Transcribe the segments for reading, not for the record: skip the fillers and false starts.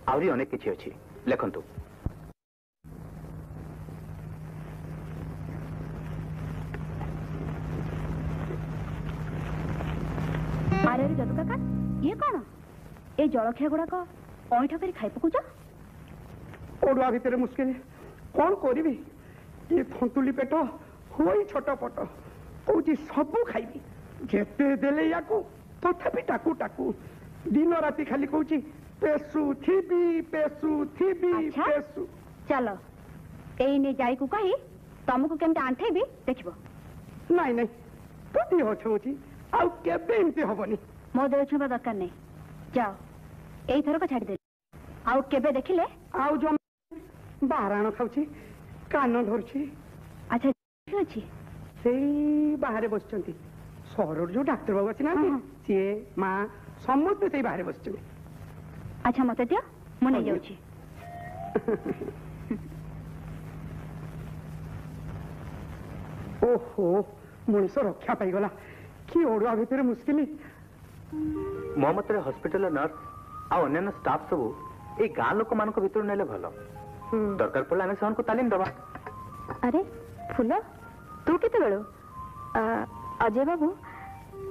आहरी अनेक किछि अछि लेखंतु। अरे जदु काका ये कौन ए जलखिया गुड़ाक अईठ कर खाई पकुच ओडुआ भितर मुस्किल कौन करी ये थंतुली पेट होई छोट पट कौची सबू खाइबी जेते देले याकू तथापि टाकू टाकू दिन राति खाली कौची पेसु थीबी पेसु थीबी पेसु। चलो एने जाई को कही तुमको केमते आंठेबी देखिबो। नहीं नहीं तो देह छुची आउ केबे एमती हबनी। मो देह छुबा दरकार नहीं जाओ एई थरक छाड़ी दे आउ केबे देखिले आउ जो बाराण खाउची कान धरची। अच्छा अछि सेई बाहरे बसचंती सहर जो डाक्टर बाबू अछि ना सी मां समस्त सेई बाहरे बसचंती। अच्छा मते दियो मु नहीं जाउची। ओहो मनीष रक्षा पाई गला कि ओडुआ भितर मुश्किल। मो मत हॉस्पिटल नर्स आ अन्य स्टाफ सब ए गाँ लोक मान भर नेले भल दरकार पड़े आम से तालीम दबा। अरे फूल तू केते बेलो अजय बाबू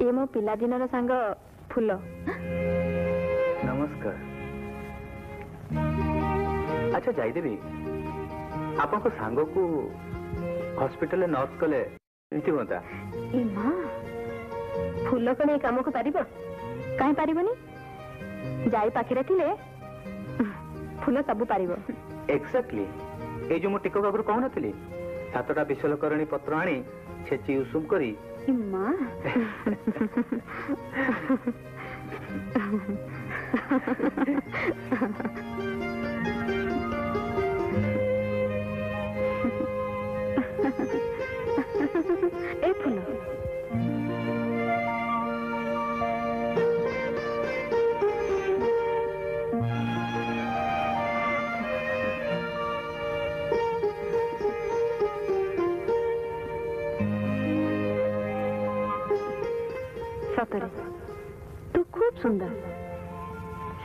ये मो पिला दिनर सांग फूल। नमस्कार। अच्छा जाईदेवी आपन को सांग को हॉस्पिटल नर्स कले एमती होता। ए मां फूल कने ए काम को पारिबो काहे पारिबोनी जाई पाखरे थिले फूल सब पारिबो। एक्जेक्टली ए जो मो टिको बाबू कहू नथिली 7टा विशलकरणी पत्र आनी छेची उषुम करी मां ए फूल सतरे तू खूब सुंदर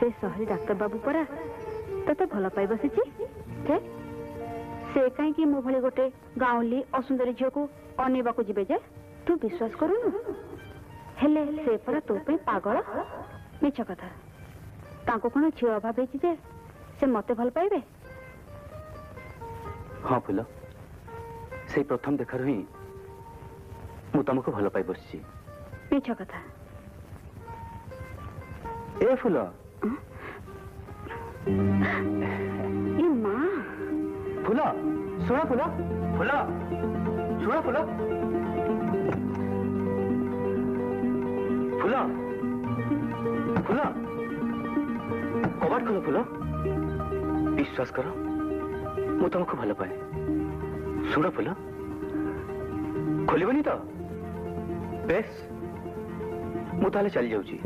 से सहरी डाक्तर बाबू परा तो भल पाई बसी से कहीं मो भली गोटे गाँवली असुंदरी झील को अनेबा को जीवे जे तू विश्वास करूनु हेले से परा तो पे पागल मिछ कथा तांको कोन झील अभाव है जे से मते भल पाइबे। हाँ फूल से प्रथम देखार ही मु तुमको भल पाई बसची। मिछ कथा ए फूल ये मां फूल सुना फूल फूल सुना फूल फूल फूल कबाट खोल फूल विश्वास कर मु तुमको भल पाए। सुना फूल खोलबनी तो बेस मु ताले चली जाऊची।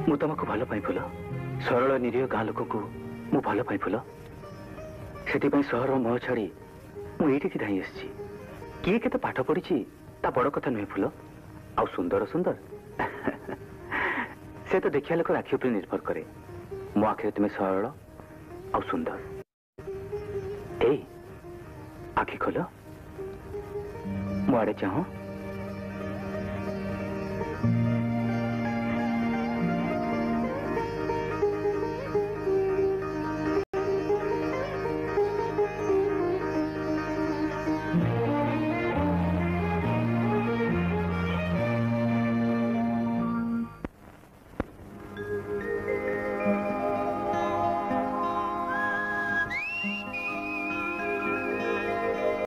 मु तुमको भल पाई फूल सरल निरीह गाँ लोक को मु भल पाई फूल से सहर मोह छाड़ी मुझे धाई आसी किए के पाठ पढ़ी ता बड़ कथा नुहे फूल आ सुंदर सुंदर से तो देखिया लोक आखि उपर निर्भर करे मो आखिरे तुम्हें सरल आ सुंदर। ए आखि खोल मो आड़े चाह